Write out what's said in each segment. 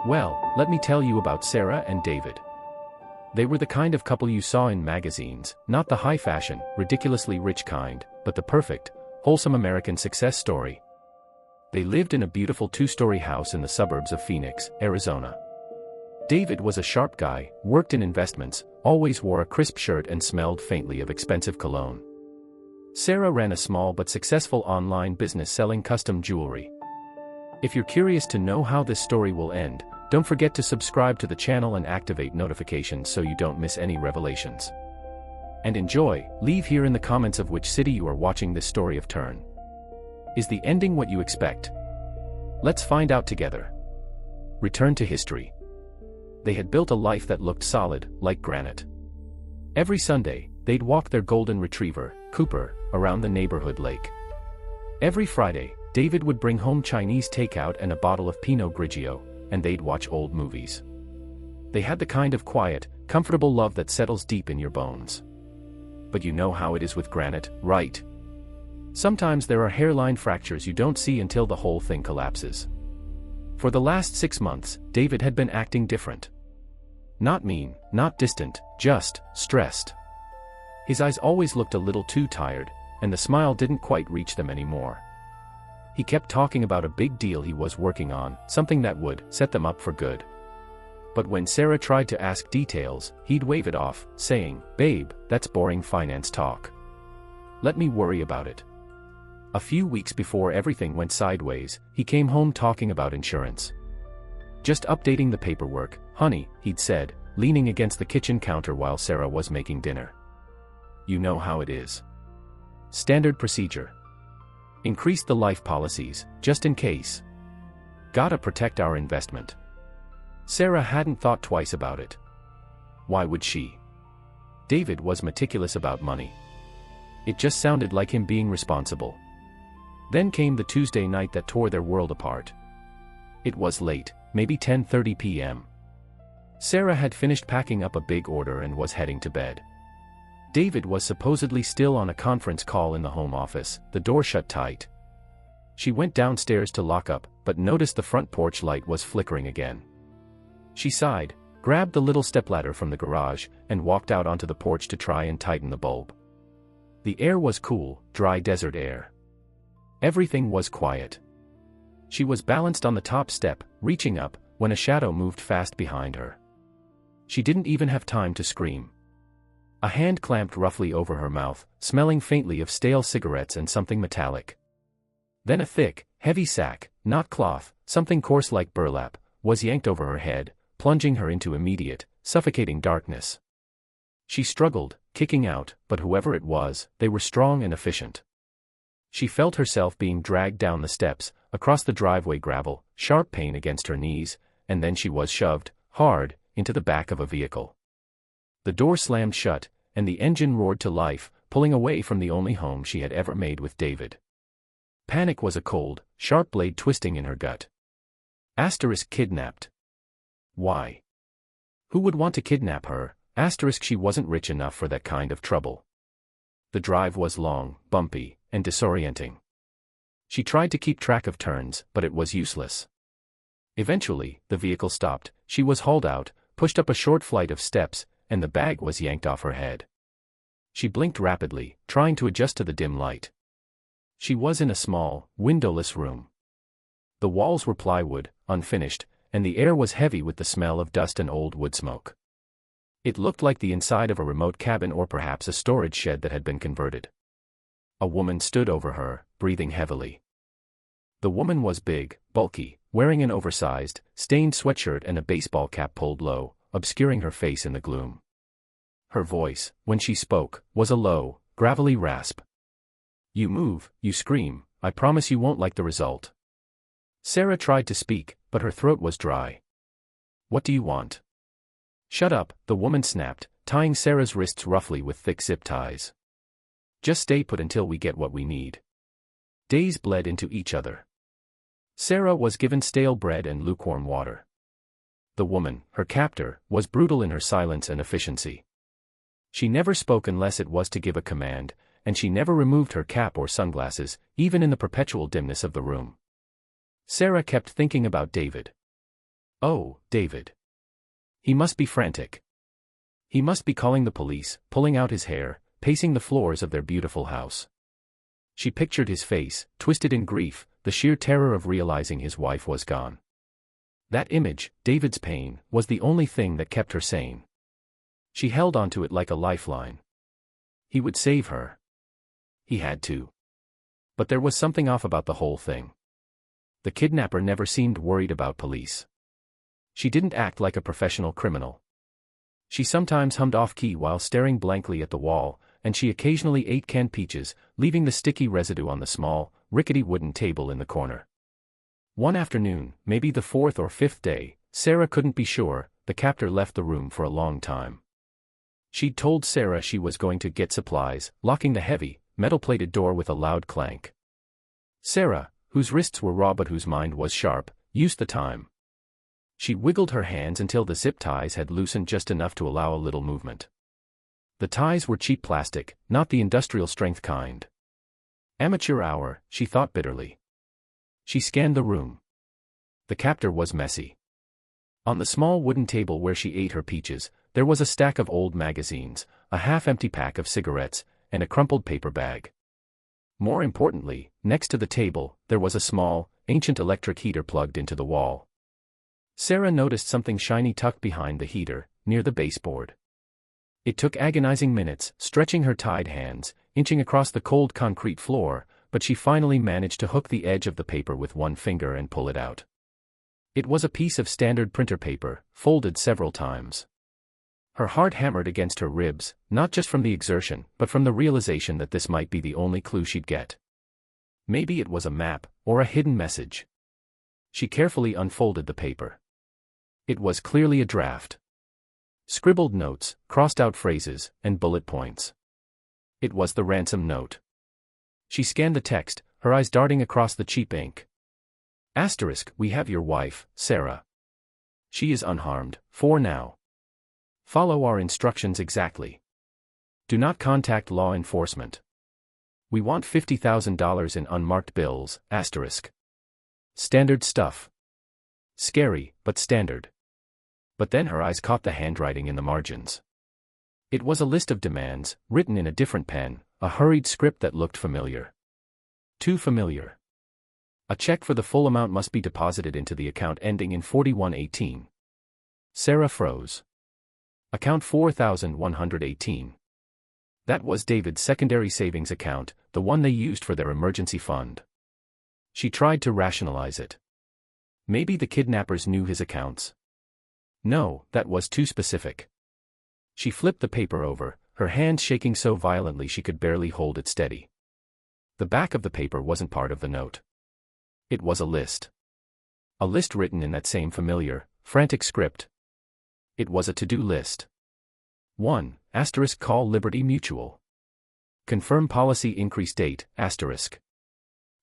Well, let me tell you about Sarah and David. They were the kind of couple you saw in magazines, not the high-fashion, ridiculously rich kind, but the perfect, wholesome American success story. They lived in a beautiful two-story house in the suburbs of Phoenix, Arizona. David was a sharp guy, worked in investments, always wore a crisp shirt and smelled faintly of expensive cologne. Sarah ran a small but successful online business selling custom jewelry. If you're curious to know how this story will end, don't forget to subscribe to the channel and activate notifications so you don't miss any revelations. And enjoy. Leave here in the comments of which city you are watching this story of turn. Is the ending what you expect? Let's find out together. Return to history. They had built a life that looked solid, like granite. Every Sunday, they'd walk their golden retriever, Cooper, around the neighborhood lake. Every Friday, David would bring home Chinese takeout and a bottle of Pinot Grigio, and they'd watch old movies. They had the kind of quiet, comfortable love that settles deep in your bones. But you know how it is with granite, right? Sometimes there are hairline fractures you don't see until the whole thing collapses. For the last 6 months, David had been acting different. Not mean, not distant, just stressed. His eyes always looked a little too tired, and the smile didn't quite reach them anymore. He kept talking about a big deal he was working on, something that would set them up for good. But when Sarah tried to ask details, he'd wave it off, saying, "Babe, that's boring finance talk. Let me worry about it." A few weeks before everything went sideways, he came home talking about insurance. "Just updating the paperwork, honey," he'd said, leaning against the kitchen counter while Sarah was making dinner. "You know how it is. Standard procedure. Increase the life policies, just in case. Gotta protect our investment." Sarah hadn't thought twice about it. Why would she? David was meticulous about money. It just sounded like him being responsible. Then came the Tuesday night that tore their world apart. It was late, maybe 10:30 p.m. Sarah had finished packing up a big order and was heading to bed. David was supposedly still on a conference call in the home office, the door shut tight. She went downstairs to lock up, but noticed the front porch light was flickering again. She sighed, grabbed the little stepladder from the garage, and walked out onto the porch to try and tighten the bulb. The air was cool, dry desert air. Everything was quiet. She was balanced on the top step, reaching up, when a shadow moved fast behind her. She didn't even have time to scream. A hand clamped roughly over her mouth, smelling faintly of stale cigarettes and something metallic. Then a thick, heavy sack, not cloth, something coarse like burlap, was yanked over her head, plunging her into immediate, suffocating darkness. She struggled, kicking out, but whoever it was, they were strong and efficient. She felt herself being dragged down the steps, across the driveway gravel, sharp pain against her knees, and then she was shoved, hard, into the back of a vehicle. The door slammed shut, and the engine roared to life, pulling away from the only home she had ever made with David. Panic was a cold, sharp blade twisting in her gut. Kidnapped. Why? Who would want to kidnap her? She wasn't rich enough for that kind of trouble. The drive was long, bumpy, and disorienting. She tried to keep track of turns, but it was useless. Eventually, the vehicle stopped, she was hauled out, pushed up a short flight of steps, and the bag was yanked off her head. She blinked rapidly, trying to adjust to the dim light. She was in a small, windowless room. The walls were plywood, unfinished, and the air was heavy with the smell of dust and old wood smoke. It looked like the inside of a remote cabin or perhaps a storage shed that had been converted. A woman stood over her, breathing heavily. The woman was big, bulky, wearing an oversized, stained sweatshirt and a baseball cap pulled low, obscuring her face in the gloom. Her voice, when she spoke, was a low, gravelly rasp. "You move, you scream, I promise you won't like the result." Sarah tried to speak, but her throat was dry. "What do you want?" "Shut up," the woman snapped, tying Sarah's wrists roughly with thick zip ties. "Just stay put until we get what we need." Days bled into each other. Sarah was given stale bread and lukewarm water. The woman, her captor, was brutal in her silence and efficiency. She never spoke unless it was to give a command, and she never removed her cap or sunglasses, even in the perpetual dimness of the room. Sarah kept thinking about David. Oh, David. He must be frantic. He must be calling the police, pulling out his hair, pacing the floors of their beautiful house. She pictured his face, twisted in grief, the sheer terror of realizing his wife was gone. That image, David's pain, was the only thing that kept her sane. She held onto it like a lifeline. He would save her. He had to. But there was something off about the whole thing. The kidnapper never seemed worried about police. She didn't act like a professional criminal. She sometimes hummed off-key while staring blankly at the wall, and she occasionally ate canned peaches, leaving the sticky residue on the small, rickety wooden table in the corner. One afternoon, maybe the fourth or fifth day, Sarah couldn't be sure, the captor left the room for a long time. She'd told Sarah she was going to get supplies, locking the heavy, metal-plated door with a loud clank. Sarah, whose wrists were raw but whose mind was sharp, used the time. She wiggled her hands until the zip ties had loosened just enough to allow a little movement. The ties were cheap plastic, not the industrial-strength kind. Amateur hour, she thought bitterly. She scanned the room. The captor was messy. On the small wooden table where she ate her peaches, there was a stack of old magazines, a half-empty pack of cigarettes, and a crumpled paper bag. More importantly, next to the table, there was a small, ancient electric heater plugged into the wall. Sarah noticed something shiny tucked behind the heater, near the baseboard. It took agonizing minutes, stretching her tied hands, inching across the cold concrete floor, but she finally managed to hook the edge of the paper with one finger and pull it out. It was a piece of standard printer paper, folded several times. Her heart hammered against her ribs, not just from the exertion, but from the realization that this might be the only clue she'd get. Maybe it was a map, or a hidden message. She carefully unfolded the paper. It was clearly a draft. Scribbled notes, crossed-out phrases, and bullet points. It was the ransom note. She scanned the text, her eyes darting across the cheap ink. Asterisk, we have your wife, Sarah. She is unharmed, for now. Follow our instructions exactly. Do not contact law enforcement. We want $50,000 in unmarked bills, asterisk. Standard stuff. Scary, but standard. But then her eyes caught the handwriting in the margins. It was a list of demands, written in a different pen, a hurried script that looked familiar. Too familiar. A check for the full amount must be deposited into the account ending in 4118. Sarah froze. Account 4118. That was David's secondary savings account, the one they used for their emergency fund. She tried to rationalize it. Maybe the kidnappers knew his accounts. No, that was too specific. She flipped the paper over, her hand shaking so violently she could barely hold it steady. The back of the paper wasn't part of the note. It was a list. A list written in that same familiar, frantic script. It was a to-do list. 1. Asterisk call Liberty Mutual. Confirm policy increase date, asterisk.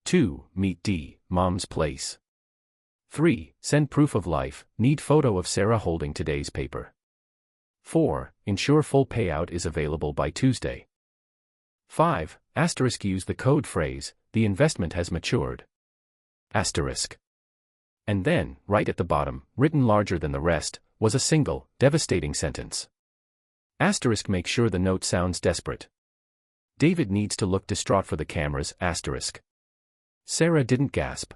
2. Meet D, Mom's place. 3. Send proof of life, need photo of Sarah holding today's paper. 4. Ensure full payout is available by Tuesday. 5. Asterisk use the code phrase, the investment has matured. Asterisk. And then, right at the bottom, written larger than the rest, was a single, devastating sentence. Asterisk make sure the note sounds desperate. David needs to look distraught for the cameras, asterisk. Sarah didn't gasp.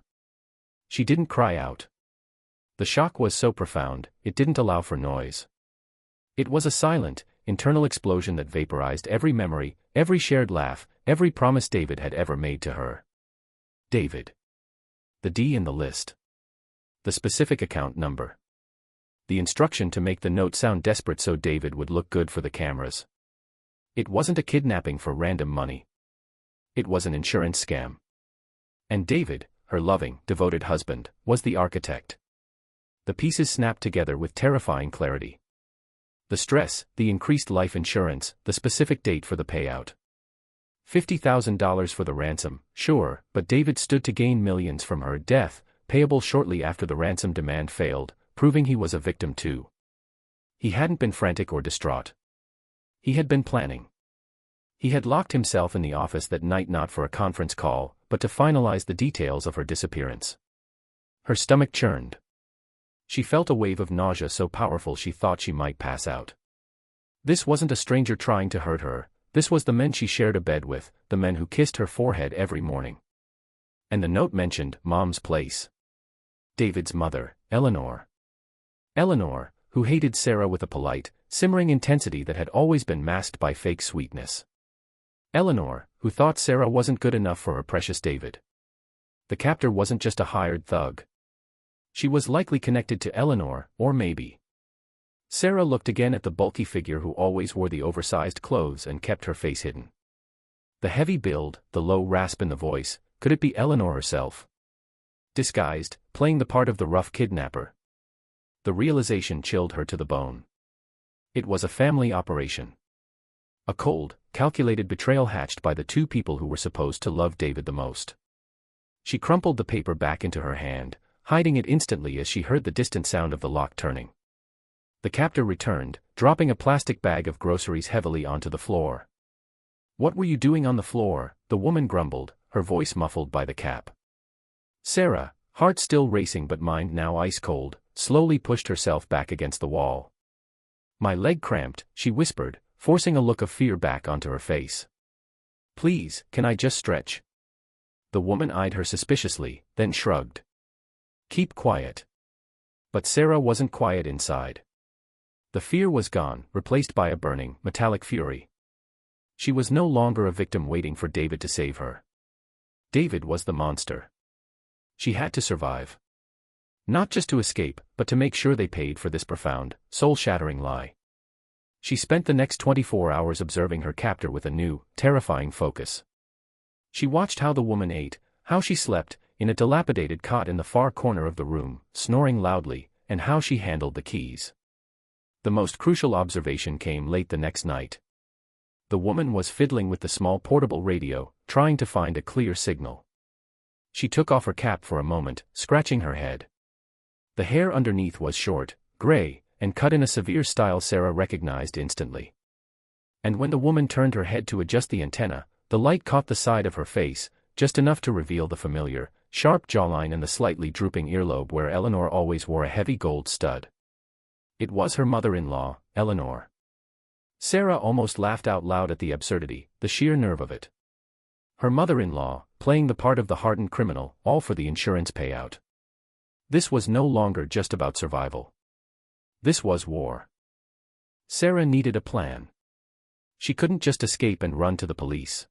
She didn't cry out. The shock was so profound, it didn't allow for noise. It was a silent, internal explosion that vaporized every memory, every shared laugh, every promise David had ever made to her. David. The D in the list. The specific account number. The instruction to make the note sound desperate so David would look good for the cameras. It wasn't a kidnapping for random money. It was an insurance scam. And David, her loving, devoted husband, was the architect. The pieces snapped together with terrifying clarity. The stress, the increased life insurance, the specific date for the payout. $50,000 for the ransom, sure, but David stood to gain millions from her death, payable shortly after the ransom demand failed, proving he was a victim too. He hadn't been frantic or distraught. He had been planning. He had locked himself in the office that night not for a conference call, but to finalize the details of her disappearance. Her stomach churned. She felt a wave of nausea so powerful she thought she might pass out. This wasn't a stranger trying to hurt her, this was the men she shared a bed with, the men who kissed her forehead every morning. And the note mentioned Mom's place. David's mother, Eleanor. Eleanor, who hated Sarah with a polite, simmering intensity that had always been masked by fake sweetness. Eleanor, who thought Sarah wasn't good enough for her precious David. The captor wasn't just a hired thug. She was likely connected to Eleanor, or maybe. Sarah looked again at the bulky figure who always wore the oversized clothes and kept her face hidden. The heavy build, the low rasp in the voice, could it be Eleanor herself? Disguised, playing the part of the rough kidnapper. The realization chilled her to the bone. It was a family operation. A cold, calculated betrayal hatched by the two people who were supposed to love David the most. She crumpled the paper back into her hand, hiding it instantly as she heard the distant sound of the lock turning. The captor returned, dropping a plastic bag of groceries heavily onto the floor. "What were you doing on the floor?" the woman grumbled, her voice muffled by the cap. Sarah, heart still racing but mind now ice cold, slowly pushed herself back against the wall. "My leg cramped," she whispered, forcing a look of fear back onto her face. "Please, can I just stretch?" The woman eyed her suspiciously, then shrugged. "Keep quiet." But Sarah wasn't quiet inside. The fear was gone, replaced by a burning, metallic fury. She was no longer a victim waiting for David to save her. David was the monster. She had to survive. Not just to escape, but to make sure they paid for this profound, soul-shattering lie. She spent the next 24 hours observing her captor with a new, terrifying focus. She watched how the woman ate, how she slept, in a dilapidated cot in the far corner of the room, snoring loudly, and how she handled the keys. The most crucial observation came late the next night. The woman was fiddling with the small portable radio, trying to find a clear signal. She took off her cap for a moment, scratching her head. The hair underneath was short, gray, and cut in a severe style Sarah recognized instantly. And when the woman turned her head to adjust the antenna, the light caught the side of her face, just enough to reveal the familiar, sharp jawline and the slightly drooping earlobe where Eleanor always wore a heavy gold stud. It was her mother-in-law, Eleanor. Sarah almost laughed out loud at the absurdity, the sheer nerve of it. Her mother-in-law, playing the part of the hardened criminal, all for the insurance payout. This was no longer just about survival. This was war. Sarah needed a plan. She couldn't just escape and run to the police.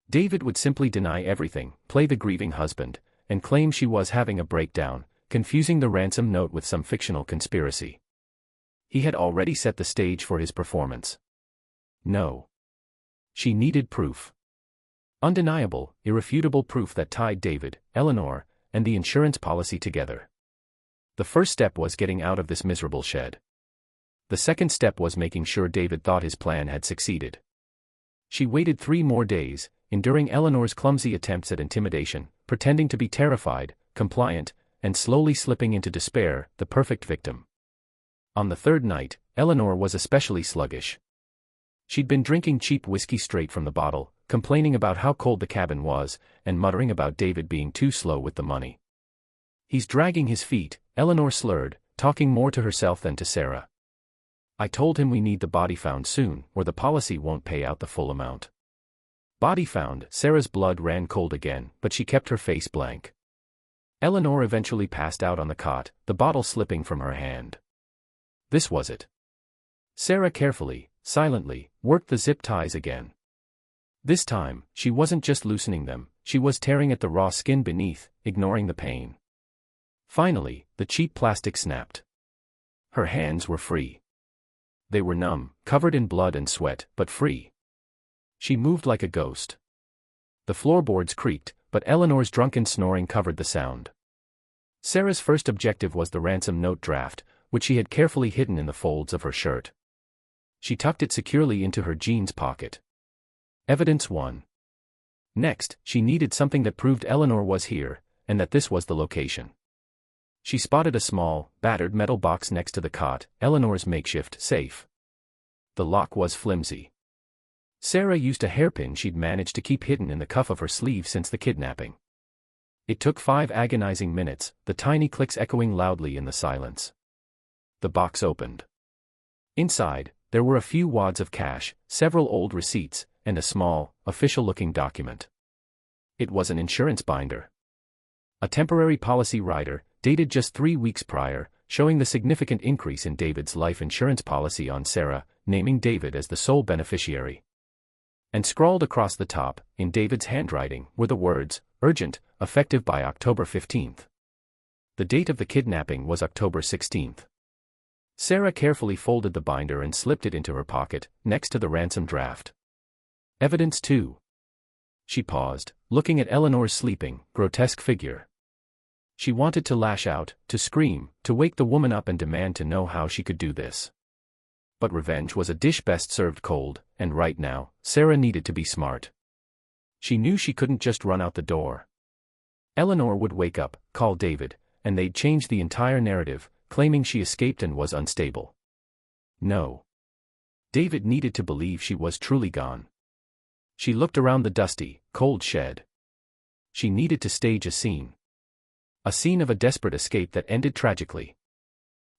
David would simply deny everything, play the grieving husband, and claim she was having a breakdown, confusing the ransom note with some fictional conspiracy. He had already set the stage for his performance. No. She needed proof. Undeniable, irrefutable proof that tied David, Eleanor, and the insurance policy together. The first step was getting out of this miserable shed. The second step was making sure David thought his plan had succeeded. She waited 3 more days, enduring Eleanor's clumsy attempts at intimidation, pretending to be terrified, compliant, and slowly slipping into despair, the perfect victim. On the third night, Eleanor was especially sluggish. She'd been drinking cheap whiskey straight from the bottle, complaining about how cold the cabin was, and muttering about David being too slow with the money. "He's dragging his feet," Eleanor slurred, talking more to herself than to Sarah. "I told him we need the body found soon, or the policy won't pay out the full amount." Body found, Sarah's blood ran cold again, but she kept her face blank. Eleanor eventually passed out on the cot, the bottle slipping from her hand. This was it. Sarah carefully, silently, worked the zip ties again. This time, she wasn't just loosening them, she was tearing at the raw skin beneath, ignoring the pain. Finally, the cheap plastic snapped. Her hands were free. They were numb, covered in blood and sweat, but free. She moved like a ghost. The floorboards creaked, but Eleanor's drunken snoring covered the sound. Sarah's first objective was the ransom note draft, which she had carefully hidden in the folds of her shirt. She tucked it securely into her jeans pocket. Evidence 1. Next, she needed something that proved Eleanor was here, and that this was the location. She spotted a small, battered metal box next to the cot, Eleanor's makeshift safe. The lock was flimsy. Sarah used a hairpin she'd managed to keep hidden in the cuff of her sleeve since the kidnapping. It took 5 agonizing minutes, the tiny clicks echoing loudly in the silence. The box opened. Inside, there were a few wads of cash, several old receipts, and a small, official-looking document. It was an insurance binder. A temporary policy rider, dated just 3 weeks prior, showing the significant increase in David's life insurance policy on Sarah, naming David as the sole beneficiary. And scrawled across the top, in David's handwriting, were the words, "Urgent, effective by October 15th. The date of the kidnapping was October 16th. Sarah carefully folded the binder and slipped it into her pocket, next to the ransom draft. Evidence 2. She paused, looking at Eleanor's sleeping, grotesque figure. She wanted to lash out, to scream, to wake the woman up and demand to know how she could do this. But revenge was a dish best served cold, and right now, Sarah needed to be smart. She knew she couldn't just run out the door. Eleanor would wake up, call David, and they'd change the entire narrative, claiming she escaped and was unstable. No. David needed to believe she was truly gone. She looked around the dusty, cold shed. She needed to stage a scene. A scene of a desperate escape that ended tragically.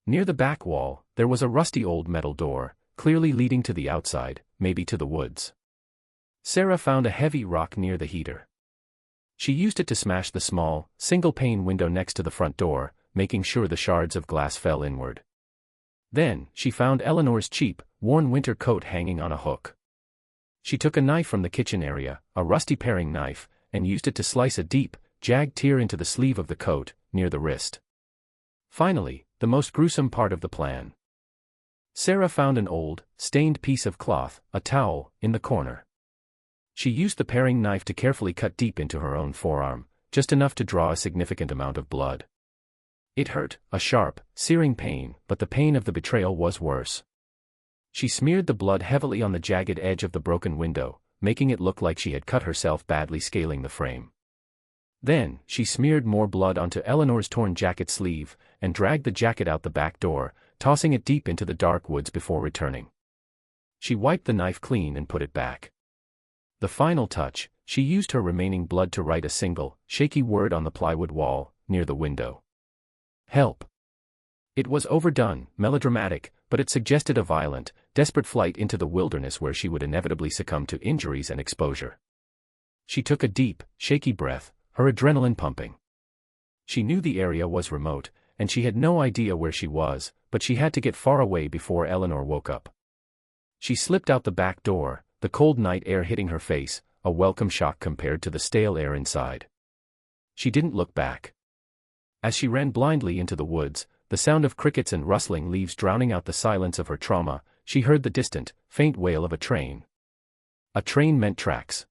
Near the back wall, there was a rusty old metal door, clearly leading to the outside, maybe to the woods. Sarah found a heavy rock near the heater. She used it to smash the small, single-pane window next to the front door, making sure the shards of glass fell inward. Then, she found Eleanor's cheap, worn winter coat hanging on a hook. She took a knife from the kitchen area, a rusty paring knife, and used it to slice a deep, jagged tear into the sleeve of the coat, near the wrist. Finally, the most gruesome part of the plan. Sarah found an old, stained piece of cloth, a towel, in the corner. She used the paring knife to carefully cut deep into her own forearm, just enough to draw a significant amount of blood. It hurt, a sharp, searing pain, but the pain of the betrayal was worse. She smeared the blood heavily on the jagged edge of the broken window, making it look like she had cut herself badly scaling the frame. Then, she smeared more blood onto Eleanor's torn jacket sleeve, and dragged the jacket out the back door, tossing it deep into the dark woods before returning. She wiped the knife clean and put it back. The final touch, she used her remaining blood to write a single, shaky word on the plywood wall, near the window. Help. It was overdone, melodramatic, but it suggested a violent, desperate flight into the wilderness where she would inevitably succumb to injuries and exposure. She took a deep, shaky breath, her adrenaline pumping. She knew the area was remote, and she had no idea where she was, but she had to get far away before Eleanor woke up. She slipped out the back door, the cold night air hitting her face, a welcome shock compared to the stale air inside. She didn't look back. As she ran blindly into the woods, the sound of crickets and rustling leaves drowning out the silence of her trauma, she heard the distant, faint wail of a train. A train meant tracks.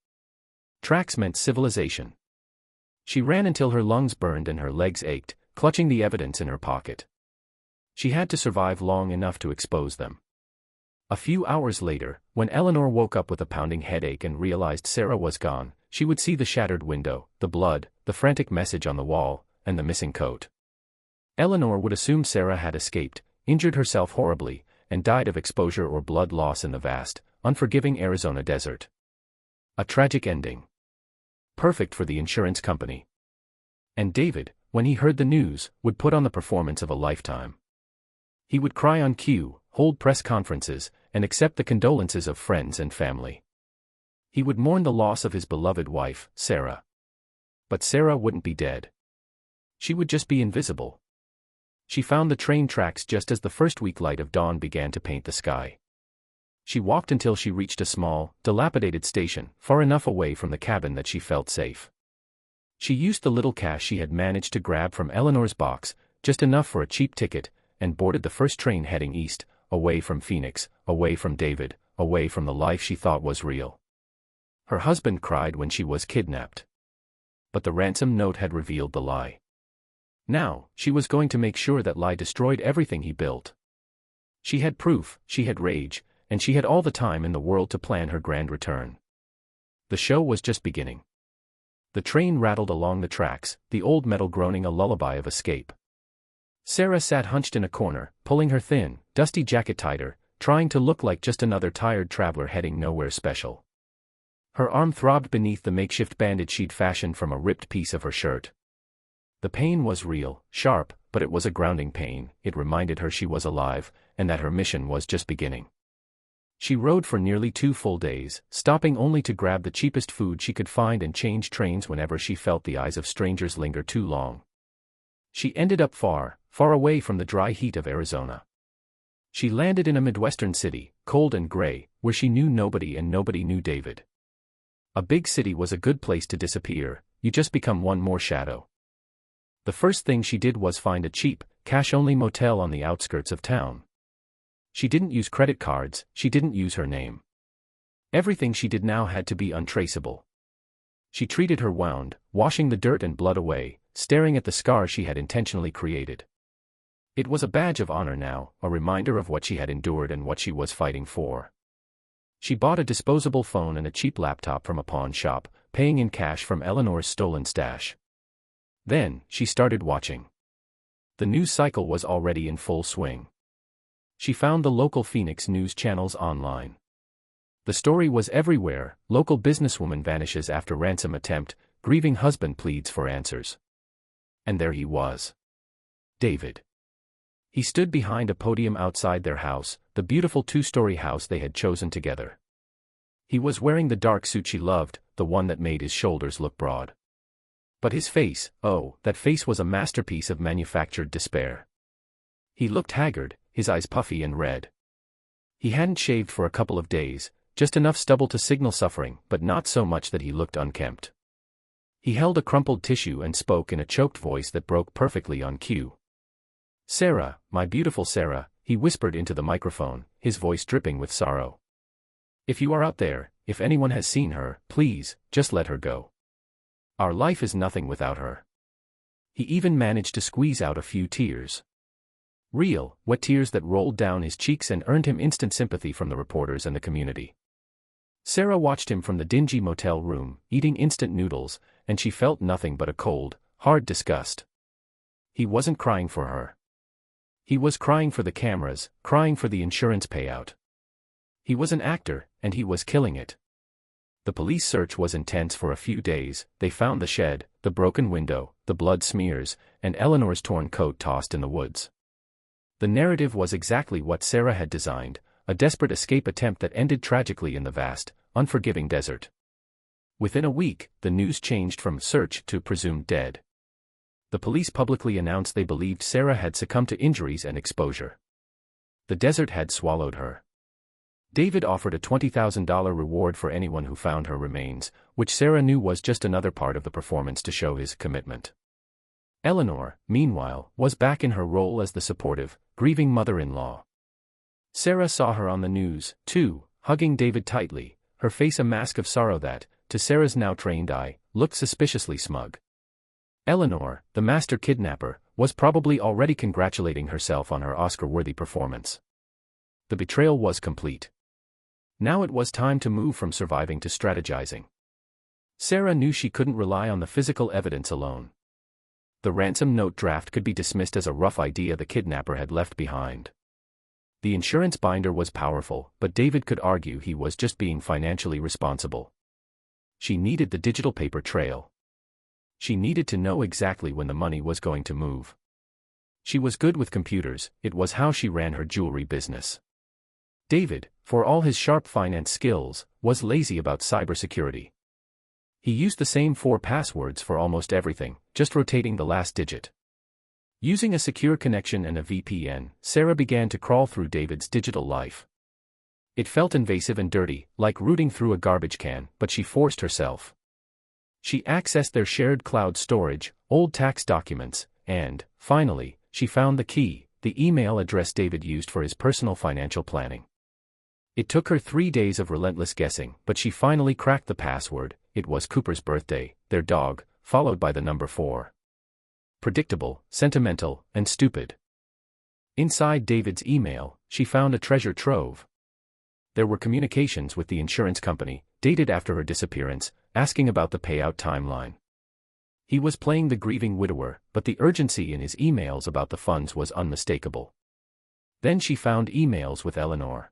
Tracks meant civilization. She ran until her lungs burned and her legs ached, clutching the evidence in her pocket. She had to survive long enough to expose them. A few hours later, when Eleanor woke up with a pounding headache and realized Sarah was gone, she would see the shattered window, the blood, the frantic message on the wall, and the missing coat. Eleanor would assume Sarah had escaped, injured herself horribly, and died of exposure or blood loss in the vast, unforgiving Arizona desert. A tragic ending. Perfect for the insurance company. And David, when he heard the news, would put on the performance of a lifetime. He would cry on cue, hold press conferences, and accept the condolences of friends and family. He would mourn the loss of his beloved wife, Sarah. But Sarah wouldn't be dead. She would just be invisible. She found the train tracks just as the first weak light of dawn began to paint the sky. She walked until she reached a small, dilapidated station, far enough away from the cabin that she felt safe. She used the little cash she had managed to grab from Eleanor's box, just enough for a cheap ticket, and boarded the first train heading east, away from Phoenix, away from David, away from the life she thought was real. Her husband cried when she was kidnapped. But the ransom note had revealed the lie. Now, she was going to make sure that lie destroyed everything he built. She had proof, she had rage, and she had all the time in the world to plan her grand return. The show was just beginning. The train rattled along the tracks, the old metal groaning a lullaby of escape. Sarah sat hunched in a corner, pulling her thin, dusty jacket tighter, trying to look like just another tired traveler heading nowhere special. Her arm throbbed beneath the makeshift bandage she'd fashioned from a ripped piece of her shirt. The pain was real, sharp, but it was a grounding pain. It reminded her she was alive, and that her mission was just beginning. She rode for nearly 2 full days, stopping only to grab the cheapest food she could find and change trains whenever she felt the eyes of strangers linger too long. She ended up far, far away from the dry heat of Arizona. She landed in a Midwestern city, cold and gray, where she knew nobody and nobody knew David. A big city was a good place to disappear, you just become one more shadow. The first thing she did was find a cheap, cash-only motel on the outskirts of town. She didn't use credit cards, she didn't use her name. Everything she did now had to be untraceable. She treated her wound, washing the dirt and blood away, staring at the scar she had intentionally created. It was a badge of honor now, a reminder of what she had endured and what she was fighting for. She bought a disposable phone and a cheap laptop from a pawn shop, paying in cash from Eleanor's stolen stash. Then, she started watching. The news cycle was already in full swing. She found the local Phoenix news channels online. The story was everywhere: local businesswoman vanishes after ransom attempt, grieving husband pleads for answers. And there he was. David. He stood behind a podium outside their house, the beautiful 2-story house they had chosen together. He was wearing the dark suit she loved, the one that made his shoulders look broad. But his face, oh, that face was a masterpiece of manufactured despair. He looked haggard, his eyes puffy and red. He hadn't shaved for a couple of days, just enough stubble to signal suffering, but not so much that he looked unkempt. He held a crumpled tissue and spoke in a choked voice that broke perfectly on cue. "Sarah, my beautiful Sarah," he whispered into the microphone, his voice dripping with sorrow. "If you are out there, if anyone has seen her, please, just let her go. Our life is nothing without her." He even managed to squeeze out a few tears. Real, wet tears that rolled down his cheeks and earned him instant sympathy from the reporters and the community. Sarah watched him from the dingy motel room, eating instant noodles, and she felt nothing but a cold, hard disgust. He wasn't crying for her. He was crying for the cameras, crying for the insurance payout. He was an actor, and he was killing it. The police search was intense for a few days. They found the shed, the broken window, the blood smears, and Eleanor's torn coat tossed in the woods. The narrative was exactly what Sarah had designed, a desperate escape attempt that ended tragically in the vast, unforgiving desert. Within a week, the news changed from search to presumed dead. The police publicly announced they believed Sarah had succumbed to injuries and exposure. The desert had swallowed her. David offered a $20,000 reward for anyone who found her remains, which Sarah knew was just another part of the performance to show his commitment. Eleanor, meanwhile, was back in her role as the supportive, grieving mother-in-law. Sarah saw her on the news, too, hugging David tightly, her face a mask of sorrow that, to Sarah's now trained eye, looked suspiciously smug. Eleanor, the master kidnapper, was probably already congratulating herself on her Oscar-worthy performance. The betrayal was complete. Now it was time to move from surviving to strategizing. Sarah knew she couldn't rely on the physical evidence alone. The ransom note draft could be dismissed as a rough idea the kidnapper had left behind. The insurance binder was powerful, but David could argue he was just being financially responsible. She needed the digital paper trail. She needed to know exactly when the money was going to move. She was good with computers, it was how she ran her jewelry business. David, for all his sharp finance skills, was lazy about cybersecurity. He used the same 4 passwords for almost everything, just rotating the last digit. Using a secure connection and a VPN, Sarah began to crawl through David's digital life. It felt invasive and dirty, like rooting through a garbage can, but she forced herself. She accessed their shared cloud storage, old tax documents, and, finally, she found the key, the email address David used for his personal financial planning. It took her 3 days of relentless guessing, but she finally cracked the password. It was Cooper's birthday, their dog, followed by the number 4. Predictable, sentimental, and stupid. Inside David's email, she found a treasure trove. There were communications with the insurance company, dated after her disappearance, asking about the payout timeline. He was playing the grieving widower, but the urgency in his emails about the funds was unmistakable. Then she found emails with Eleanor.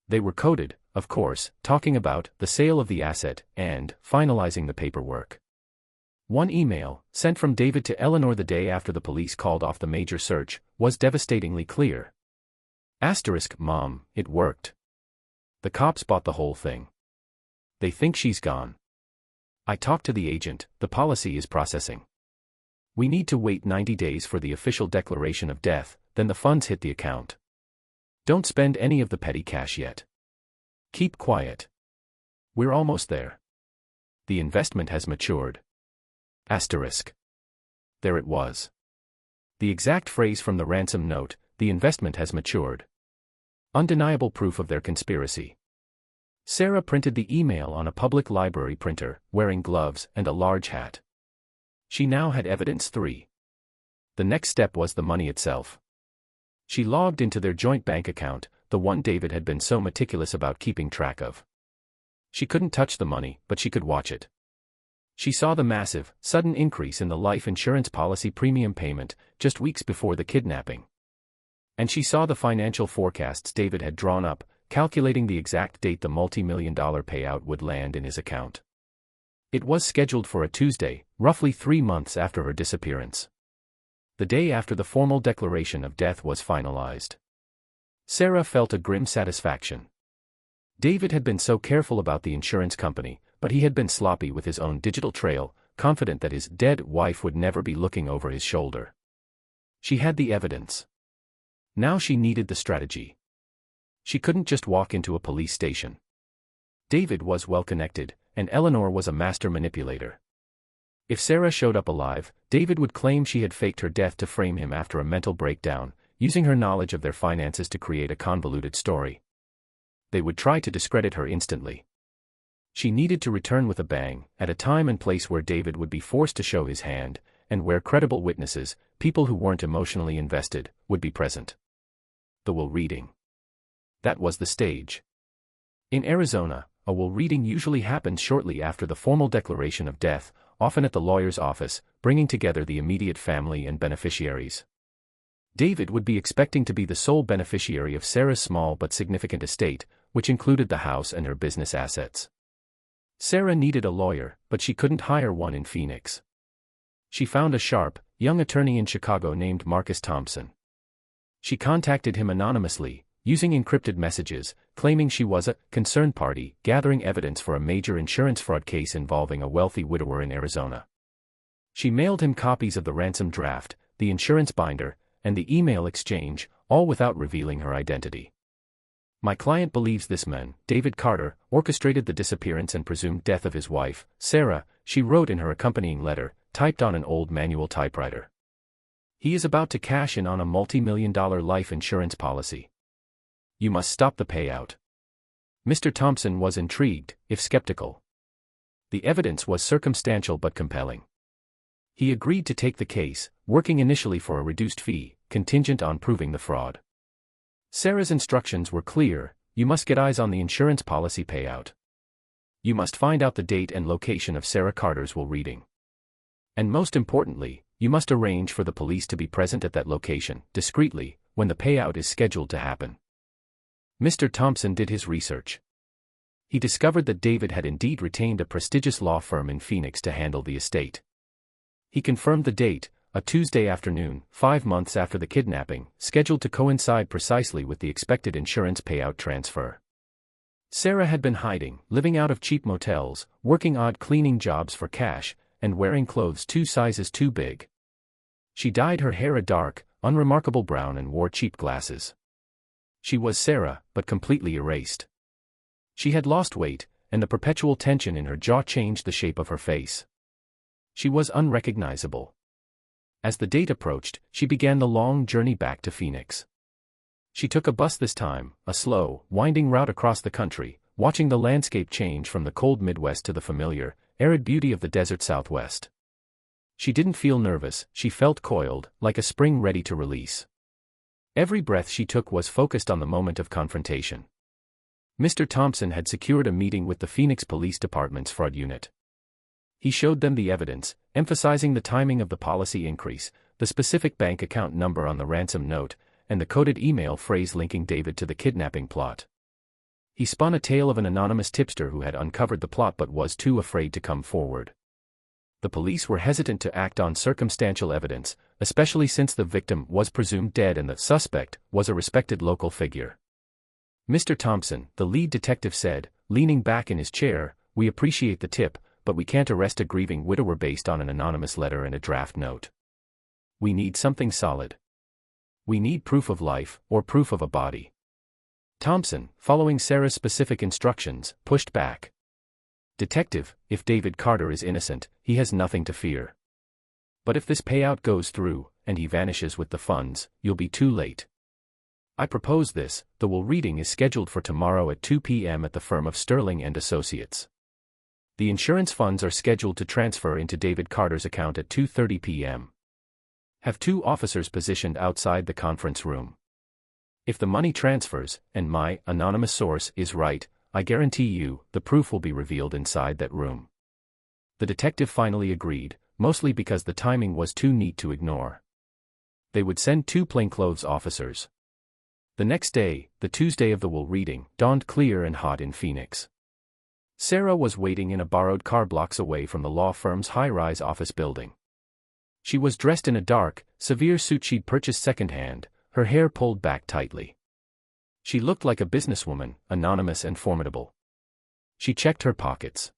They were coded, of course, talking about the sale of the asset and finalizing the paperwork. One email, sent from David to Eleanor the day after the police called off the major search, was devastatingly clear. Mom, it worked. The cops bought the whole thing. They think she's gone. I talked to the agent, the policy is processing. We need to wait 90 days for the official declaration of death, then the funds hit the account. Don't spend any of the petty cash yet. Keep quiet. We're almost there. The investment has matured. There it was. The exact phrase from the ransom note, the investment has matured. Undeniable proof of their conspiracy. Sarah printed the email on a public library printer, wearing gloves and a large hat. She now had evidence 3. The next step was the money itself. She logged into their joint bank account, the one David had been so meticulous about keeping track of. She couldn't touch the money, but she could watch it. She saw the massive, sudden increase in the life insurance policy premium payment, just weeks before the kidnapping. And she saw the financial forecasts David had drawn up, calculating the exact date the multi-million-dollar payout would land in his account. It was scheduled for a Tuesday, roughly 3 months after her disappearance. The day after the formal declaration of death was finalized. Sarah felt a grim satisfaction. David had been so careful about the insurance company, but he had been sloppy with his own digital trail, confident that his dead wife would never be looking over his shoulder. She had the evidence. Now she needed the strategy. She couldn't just walk into a police station. David was well connected, and Eleanor was a master manipulator. If Sarah showed up alive, David would claim she had faked her death to frame him after a mental breakdown, using her knowledge of their finances to create a convoluted story. They would try to discredit her instantly. She needed to return with a bang, at a time and place where David would be forced to show his hand, and where credible witnesses, people who weren't emotionally invested, would be present. The will reading. That was the stage. In Arizona, a will reading usually happens shortly after the formal declaration of death, often at the lawyer's office, bringing together the immediate family and beneficiaries. David would be expecting to be the sole beneficiary of Sarah's small but significant estate, which included the house and her business assets. Sarah needed a lawyer, but she couldn't hire one in Phoenix. She found a sharp, young attorney in Chicago named Marcus Thompson. She contacted him anonymously, using encrypted messages, claiming she was a concerned party, gathering evidence for a major insurance fraud case involving a wealthy widower in Arizona. She mailed him copies of the ransom draft, the insurance binder, and the email exchange, all without revealing her identity. My client believes this man, David Carter, orchestrated the disappearance and presumed death of his wife, Sarah, she wrote in her accompanying letter, typed on an old manual typewriter. He is about to cash in on a multi-million-dollar life insurance policy. You must stop the payout. Mr. Thompson was intrigued, if skeptical. The evidence was circumstantial but compelling. He agreed to take the case, working initially for a reduced fee, contingent on proving the fraud. Sarah's instructions were clear: you must get eyes on the insurance policy payout. You must find out the date and location of Sarah Carter's will reading. And most importantly, you must arrange for the police to be present at that location, discreetly, when the payout is scheduled to happen. Mr. Thompson did his research. He discovered that David had indeed retained a prestigious law firm in Phoenix to handle the estate. He confirmed the date, a Tuesday afternoon, 5 months after the kidnapping, scheduled to coincide precisely with the expected insurance payout transfer. Sarah had been hiding, living out of cheap motels, working odd cleaning jobs for cash, and wearing clothes 2 sizes too big. She dyed her hair a dark, unremarkable brown and wore cheap glasses. She was Sarah, but completely erased. She had lost weight, and the perpetual tension in her jaw changed the shape of her face. She was unrecognizable. As the date approached, she began the long journey back to Phoenix. She took a bus this time, a slow, winding route across the country, watching the landscape change from the cold Midwest to the familiar, arid beauty of the desert Southwest. She didn't feel nervous, she felt coiled, like a spring ready to release. Every breath she took was focused on the moment of confrontation. Mr. Thompson had secured a meeting with the Phoenix Police Department's fraud unit. He showed them the evidence, emphasizing the timing of the policy increase, the specific bank account number on the ransom note, and the coded email phrase linking David to the kidnapping plot. He spun a tale of an anonymous tipster who had uncovered the plot but was too afraid to come forward. The police were hesitant to act on circumstantial evidence, especially since the victim was presumed dead and the suspect was a respected local figure. "Mr. Thompson," the lead detective said, leaning back in his chair, "we appreciate the tip, but we can't arrest a grieving widower based on an anonymous letter and a draft note. We need something solid. We need proof of life, or proof of a body." Thompson, following Sarah's specific instructions, pushed back. "Detective, if David Carter is innocent, he has nothing to fear. But if this payout goes through, and he vanishes with the funds, you'll be too late. I propose this. The will reading is scheduled for tomorrow at 2 p.m. at the firm of Sterling and Associates. The insurance funds are scheduled to transfer into David Carter's account at 2:30 p.m. Have 2 officers positioned outside the conference room. If the money transfers, and my anonymous source is right, I guarantee you, the proof will be revealed inside that room." The detective finally agreed, mostly because the timing was too neat to ignore. They would send 2 plainclothes officers. The next day, the Tuesday of the will reading, dawned clear and hot in Phoenix. Sarah was waiting in a borrowed car blocks away from the law firm's high-rise office building. She was dressed in a dark, severe suit she'd purchased secondhand, her hair pulled back tightly. She looked like a businesswoman, anonymous and formidable. She checked her pockets.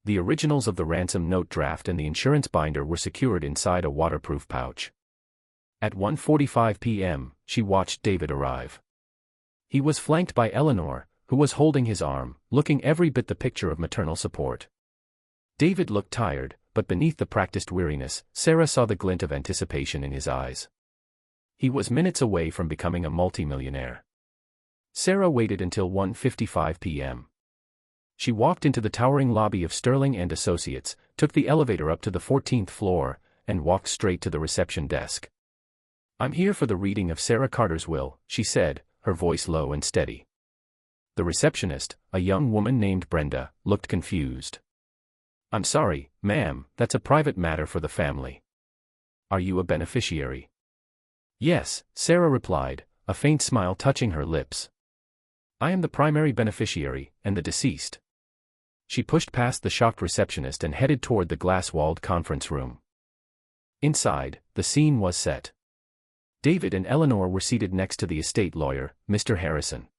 The originals of the ransom note draft and the insurance binder were secured inside a waterproof pouch. At 1:45 p.m., she watched David arrive. He was flanked by Eleanor, who was holding his arm, looking every bit the picture of maternal support. David looked tired, but beneath the practiced weariness, Sarah saw the glint of anticipation in his eyes. He was minutes away from becoming a multimillionaire. Sarah waited until 1:55 p.m. She walked into the towering lobby of Sterling and Associates, took the elevator up to the 14th floor, and walked straight to the reception desk. "I'm here for the reading of Sarah Carter's will," she said, her voice low and steady. The receptionist, a young woman named Brenda, looked confused. "I'm sorry, ma'am, that's a private matter for the family. Are you a beneficiary?" "Yes," Sarah replied, a faint smile touching her lips. "I am the primary beneficiary, and the deceased." She pushed past the shocked receptionist and headed toward the glass-walled conference room. Inside, the scene was set. David and Eleanor were seated next to the estate lawyer, Mr. Harrison.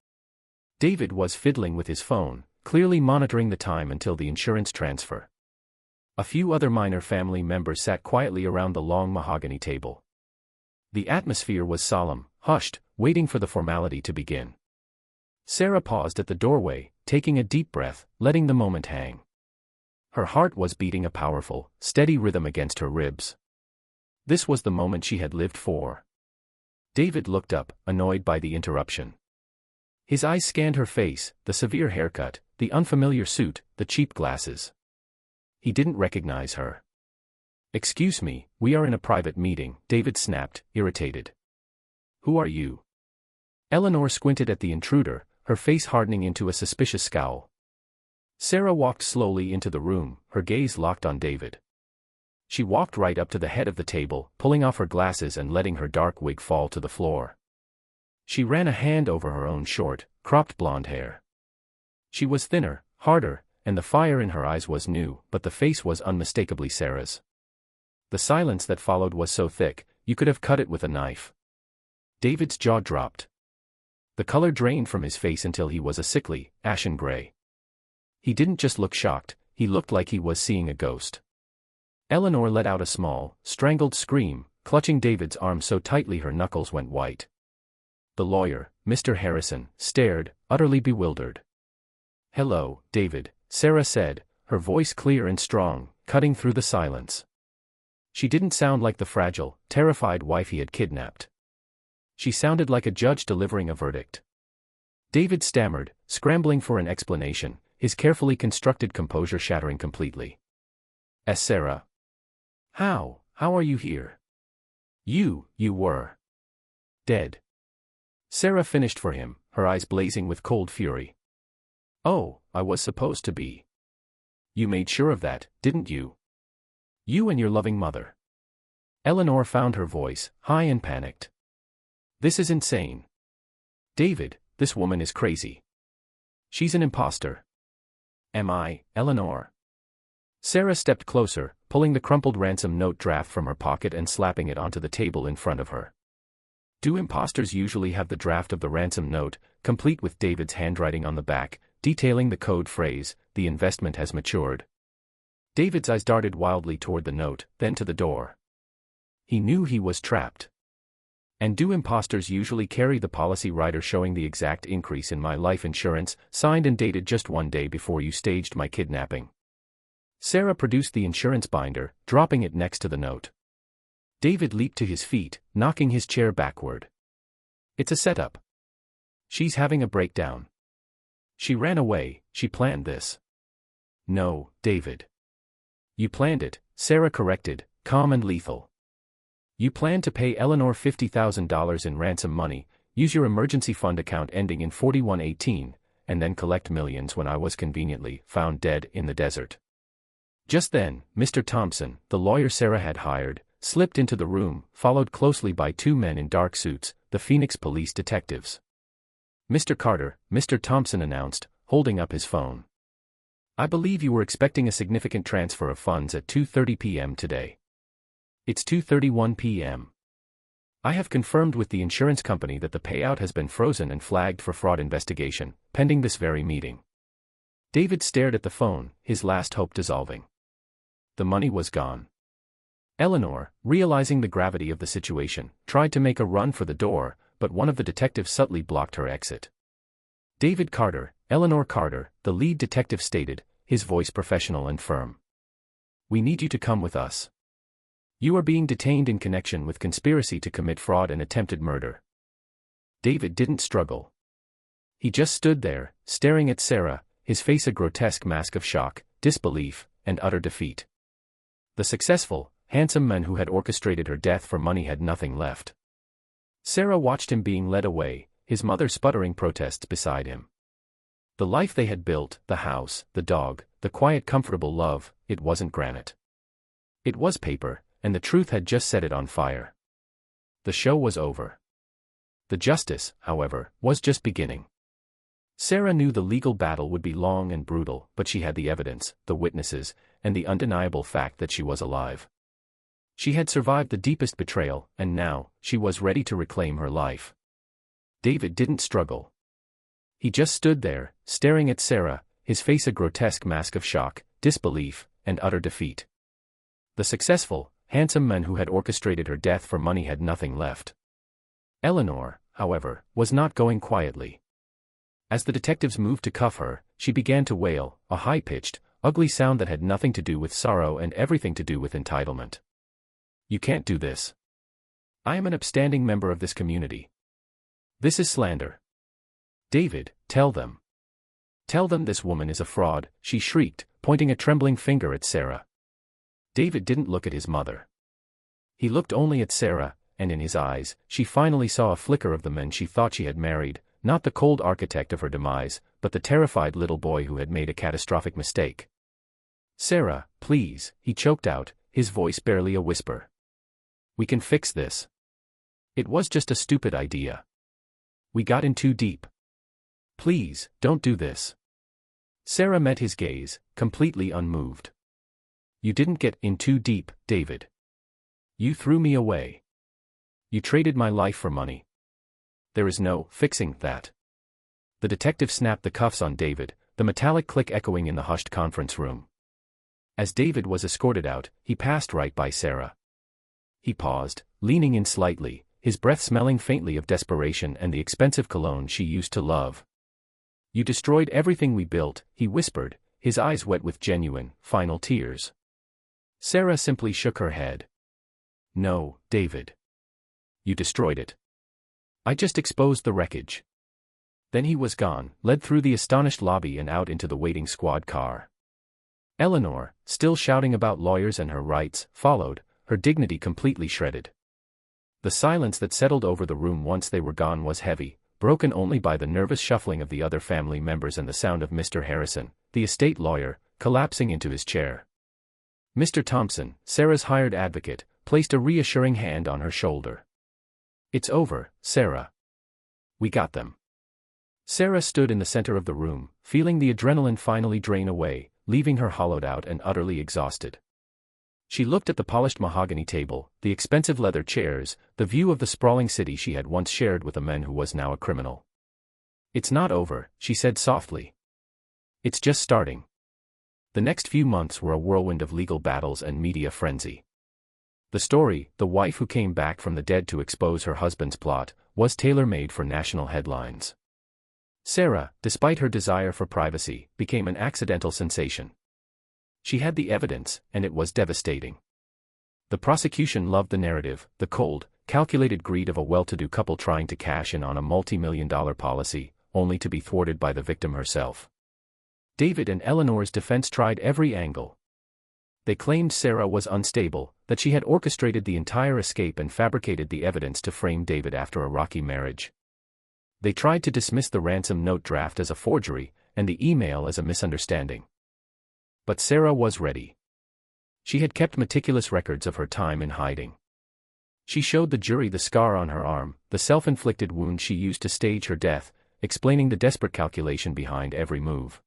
David was fiddling with his phone, clearly monitoring the time until the insurance transfer. A few other minor family members sat quietly around the long mahogany table. The atmosphere was solemn, hushed, waiting for the formality to begin. Sarah paused at the doorway, taking a deep breath, letting the moment hang. Her heart was beating a powerful, steady rhythm against her ribs. This was the moment she had lived for. David looked up, annoyed by the interruption. His eyes scanned her face, the severe haircut, the unfamiliar suit, the cheap glasses. He didn't recognize her. "Excuse me, we are in a private meeting," David snapped, irritated. "Who are you?" Eleanor squinted at the intruder, her face hardening into a suspicious scowl. Sarah walked slowly into the room, her gaze locked on David. She walked right up to the head of the table, pulling off her glasses and letting her dark wig fall to the floor. She ran a hand over her own short, cropped blonde hair. She was thinner, harder, and the fire in her eyes was new, but the face was unmistakably Sarah's. The silence that followed was so thick, you could have cut it with a knife. David's jaw dropped. The color drained from his face until he was a sickly, ashen gray. He didn't just look shocked, he looked like he was seeing a ghost. Eleanor let out a small, strangled scream, clutching David's arm so tightly her knuckles went white. The lawyer, Mr. Harrison, stared, utterly bewildered. "Hello, David," Sarah said, her voice clear and strong, cutting through the silence. She didn't sound like the fragile, terrified wife he had kidnapped. She sounded like a judge delivering a verdict. David stammered, scrambling for an explanation, his carefully constructed composure shattering completely. "Sarah. How are you here? You were dead." Sarah finished for him, her eyes blazing with cold fury. "Oh, I was supposed to be. You made sure of that, didn't you? You and your loving mother." Eleanor found her voice, high and panicked. "This is insane. David, this woman is crazy. She's an imposter." "Am I, Eleanor?" Sarah stepped closer, pulling the crumpled ransom note draft from her pocket and slapping it onto the table in front of her. Do imposters usually have the draft of the ransom note, complete with David's handwriting on the back, detailing the code phrase, "The investment has matured"? David's eyes darted wildly toward the note, then to the door. He knew he was trapped. And do imposters usually carry the policy rider showing the exact increase in my life insurance, signed and dated just one day before you staged my kidnapping? Sarah produced the insurance binder, dropping it next to the note. David leaped to his feet, knocking his chair backward. It's a setup. She's having a breakdown. She ran away, she planned this. No, David. You planned it, Sarah corrected, calm and lethal. You planned to pay Eleanor $50,000 in ransom money, use your emergency fund account ending in 4118, and then collect millions when I was conveniently found dead in the desert. Just then, Mr. Thompson, the lawyer Sarah had hired, slipped into the room, followed closely by two men in dark suits, the Phoenix police detectives. Mr. Carter, Mr. Thompson announced, holding up his phone. I believe you were expecting a significant transfer of funds at 2:30 p.m. today. It's 2:31 p.m. I have confirmed with the insurance company that the payout has been frozen and flagged for fraud investigation, pending this very meeting. David stared at the phone, his last hope dissolving. The money was gone. Eleanor, realizing the gravity of the situation, tried to make a run for the door, but one of the detectives subtly blocked her exit. David Carter, Eleanor Carter, the lead detective stated, his voice professional and firm. We need you to come with us. You are being detained in connection with conspiracy to commit fraud and attempted murder. David didn't struggle. He just stood there, staring at Sarah, his face a grotesque mask of shock, disbelief, and utter defeat. The successful, handsome man who had orchestrated her death for money had nothing left. Sarah watched him being led away, his mother sputtering protests beside him. The life they had built, the house, the dog, the quiet comfortable love, it wasn't granite. It was paper, and the truth had just set it on fire. The show was over. The justice, however, was just beginning. Sarah knew the legal battle would be long and brutal, but she had the evidence, the witnesses, and the undeniable fact that she was alive. She had survived the deepest betrayal, and now, she was ready to reclaim her life. David didn't struggle. He just stood there, staring at Sarah, his face a grotesque mask of shock, disbelief, and utter defeat. The successful, handsome man who had orchestrated her death for money had nothing left. Eleanor, however, was not going quietly. As the detectives moved to cuff her, she began to wail, a high-pitched, ugly sound that had nothing to do with sorrow and everything to do with entitlement. You can't do this. I am an upstanding member of this community. This is slander. David, tell them. Tell them this woman is a fraud, she shrieked, pointing a trembling finger at Sarah. David didn't look at his mother. He looked only at Sarah, and in his eyes, she finally saw a flicker of the man she thought she had married, not the cold architect of her demise, but the terrified little boy who had made a catastrophic mistake. Sarah, please, he choked out, his voice barely a whisper. We can fix this. It was just a stupid idea. We got in too deep. Please, don't do this. Sarah met his gaze, completely unmoved. You didn't get in too deep, David. You threw me away. You traded my life for money. There is no fixing that. The detective snapped the cuffs on David, the metallic click echoing in the hushed conference room. As David was escorted out, he passed right by Sarah. He paused, leaning in slightly, his breath smelling faintly of desperation and the expensive cologne she used to love. You destroyed everything we built, he whispered, his eyes wet with genuine, final tears. Sarah simply shook her head. No, David. You destroyed it. I just exposed the wreckage. Then he was gone, led through the astonished lobby and out into the waiting squad car. Eleanor, still shouting about lawyers and her rights, followed, her dignity completely shredded. The silence that settled over the room once they were gone was heavy, broken only by the nervous shuffling of the other family members and the sound of Mr. Harrison, the estate lawyer, collapsing into his chair. Mr. Thompson, Sarah's hired advocate, placed a reassuring hand on her shoulder. It's over, Sarah. We got them. Sarah stood in the center of the room, feeling the adrenaline finally drain away, leaving her hollowed out and utterly exhausted. She looked at the polished mahogany table, the expensive leather chairs, the view of the sprawling city she had once shared with a man who was now a criminal. "It's not over," she said softly. "It's just starting." The next few months were a whirlwind of legal battles and media frenzy. The story, the wife who came back from the dead to expose her husband's plot, was tailor-made for national headlines. Sarah, despite her desire for privacy, became an accidental sensation. She had the evidence, and it was devastating. The prosecution loved the narrative, the cold, calculated greed of a well-to-do couple trying to cash in on a multi-million-dollar policy, only to be thwarted by the victim herself. David and Eleanor's defense tried every angle. They claimed Sarah was unstable, that she had orchestrated the entire escape and fabricated the evidence to frame David after a rocky marriage. They tried to dismiss the ransom note draft as a forgery, and the email as a misunderstanding. But Sarah was ready. She had kept meticulous records of her time in hiding. She showed the jury the scar on her arm, the self-inflicted wound she used to stage her death, explaining the desperate calculation behind every move.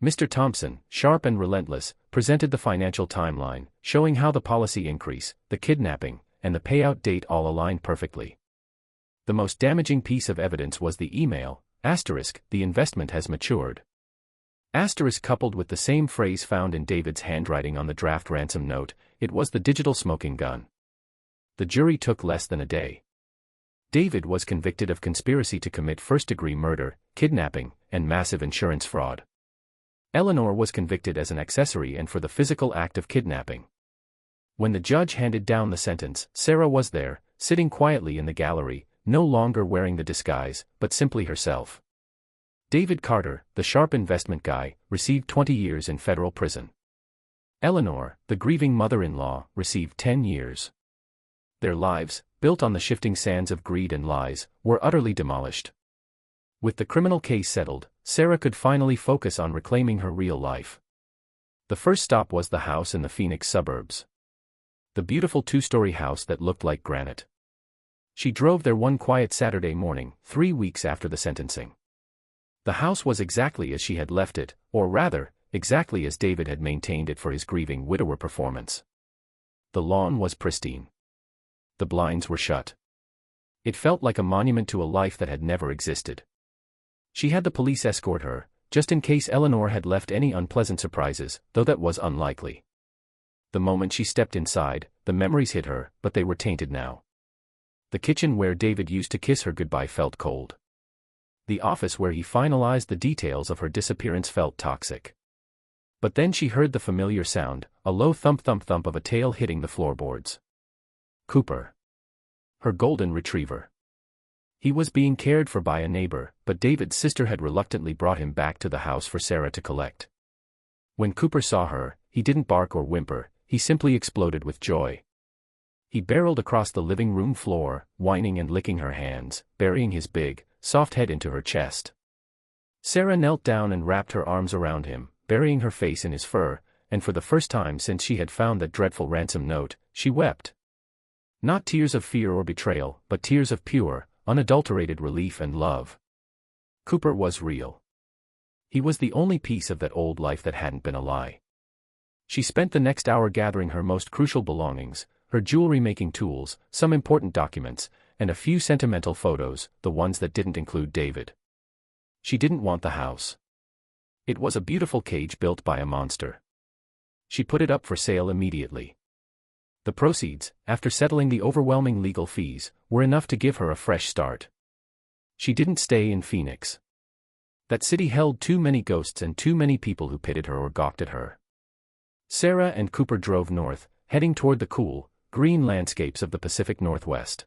Mr. Thompson, sharp and relentless, presented the financial timeline, showing how the policy increase, the kidnapping, and the payout date all aligned perfectly. The most damaging piece of evidence was the email, the investment has matured. Coupled with the same phrase found in David's handwriting on the draft ransom note, it was the digital smoking gun. The jury took less than a day. David was convicted of conspiracy to commit first-degree murder, kidnapping, and massive insurance fraud. Eleanor was convicted as an accessory and for the physical act of kidnapping. When the judge handed down the sentence, Sarah was there, sitting quietly in the gallery, no longer wearing the disguise, but simply herself. David Carter, the sharp investment guy, received 20 years in federal prison. Eleanor, the grieving mother-in-law, received 10 years. Their lives, built on the shifting sands of greed and lies, were utterly demolished. With the criminal case settled, Sarah could finally focus on reclaiming her real life. The first stop was the house in the Phoenix suburbs. The beautiful two-story house that looked like granite. She drove there one quiet Saturday morning, 3 weeks after the sentencing. The house was exactly as she had left it, or rather, exactly as David had maintained it for his grieving widower performance. The lawn was pristine. The blinds were shut. It felt like a monument to a life that had never existed. She had the police escort her, just in case Eleanor had left any unpleasant surprises, though that was unlikely. The moment she stepped inside, the memories hit her, but they were tainted now. The kitchen where David used to kiss her goodbye felt cold. The office where he finalized the details of her disappearance felt toxic. But then she heard the familiar sound, a low thump-thump-thump of a tail hitting the floorboards. Cooper. Her golden retriever. He was being cared for by a neighbor, but David's sister had reluctantly brought him back to the house for Sarah to collect. When Cooper saw her, he didn't bark or whimper, he simply exploded with joy. He barreled across the living room floor, whining and licking her hands, burying his big, soft head into her chest. Sarah knelt down and wrapped her arms around him, burying her face in his fur, and for the first time since she had found that dreadful ransom note, she wept. Not tears of fear or betrayal, but tears of pure, unadulterated relief and love. Cooper was real. He was the only piece of that old life that hadn't been a lie. She spent the next hour gathering her most crucial belongings, her jewelry-making tools, some important documents, and a few sentimental photos, the ones that didn't include David. She didn't want the house. It was a beautiful cage built by a monster. She put it up for sale immediately. The proceeds, after settling the overwhelming legal fees, were enough to give her a fresh start. She didn't stay in Phoenix. That city held too many ghosts and too many people who pitied her or gawked at her. Sarah and Cooper drove north, heading toward the cool, green landscapes of the Pacific Northwest.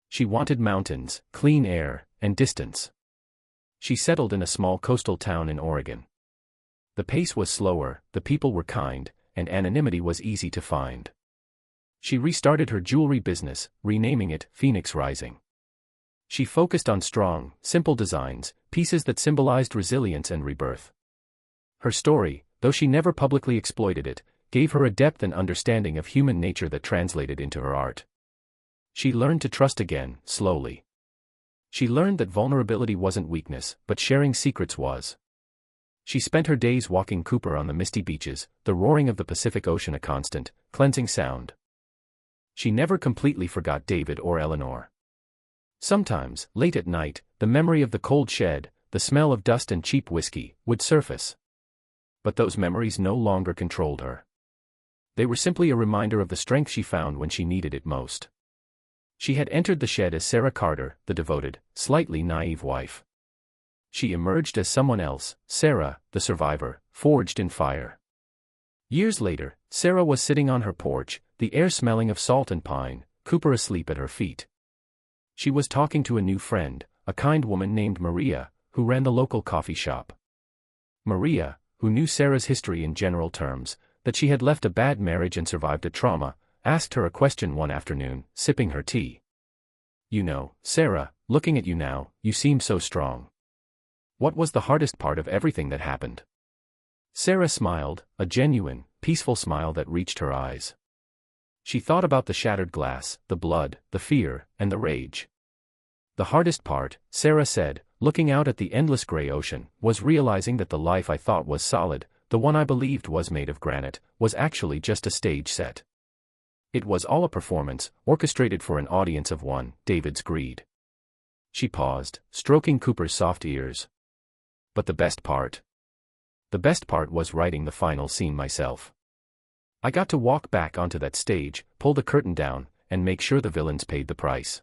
She wanted mountains, clean air, and distance. She settled in a small coastal town in Oregon. The pace was slower, the people were kind, and anonymity was easy to find. She restarted her jewelry business, renaming it Phoenix Rising. She focused on strong, simple designs, pieces that symbolized resilience and rebirth. Her story, though she never publicly exploited it, gave her a depth and understanding of human nature that translated into her art. She learned to trust again, slowly. She learned that vulnerability wasn't weakness, but sharing secrets was. She spent her days walking Cooper on the misty beaches, the roaring of the Pacific Ocean a constant, cleansing sound. She never completely forgot David or Eleanor. Sometimes, late at night, the memory of the cold shed, the smell of dust and cheap whiskey, would surface. But those memories no longer controlled her. They were simply a reminder of the strength she found when she needed it most. She had entered the shed as Sarah Carter, the devoted, slightly naive wife. She emerged as someone else, Sarah, the survivor, forged in fire. Years later, Sarah was sitting on her porch, the air smelling of salt and pine, Cooper asleep at her feet. She was talking to a new friend, a kind woman named Maria, who ran the local coffee shop. Maria, who knew Sarah's history in general terms, that she had left a bad marriage and survived a trauma, asked her a question one afternoon, sipping her tea. "You know, Sarah, looking at you now, you seem so strong. What was the hardest part of everything that happened?" Sarah smiled, a genuine, peaceful smile that reached her eyes. She thought about the shattered glass, the blood, the fear, and the rage. "The hardest part," Sarah said, looking out at the endless gray ocean, "was realizing that the life I thought was solid, the one I believed was made of granite, was actually just a stage set. It was all a performance, orchestrated for an audience of one, David's greed." She paused, stroking Cooper's soft ears. "But the best part? The best part was writing the final scene myself. I got to walk back onto that stage, pull the curtain down, and make sure the villains paid the price.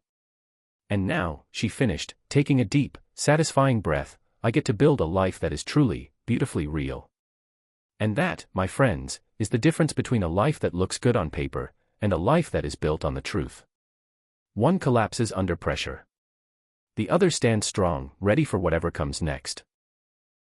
And now," she finished, taking a deep, satisfying breath, "I get to build a life that is truly, beautifully real. And that, my friends, is the difference between a life that looks good on paper, and a life that is built on the truth. One collapses under pressure. The other stands strong, ready for whatever comes next."